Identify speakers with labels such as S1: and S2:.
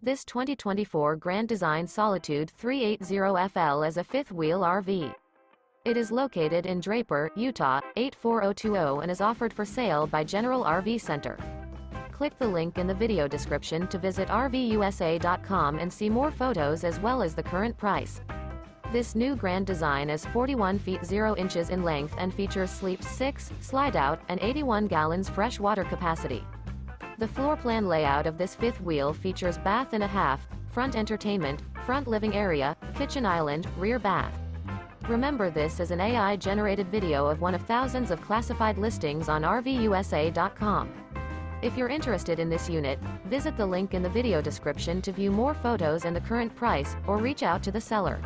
S1: This 2024 Grand Design Solitude 380FL is a fifth-wheel RV. It is located in Draper, Utah, 84020 and is offered for sale by General RV Center. Click the link in the video description to visit RVUSA.com and see more photos as well as the current price. This new Grand Design is 41 feet 0 inches in length and features sleep 6, slide-out, and 81 gallons fresh water capacity. The floor plan layout of this fifth wheel features bath and a half, front entertainment, front living area, kitchen island, rear bath. Remember, this is an AI-generated video of one of thousands of classified listings on RVUSA.com. If you're interested in this unit, visit the link in the video description to view more photos and the current price, or reach out to the seller.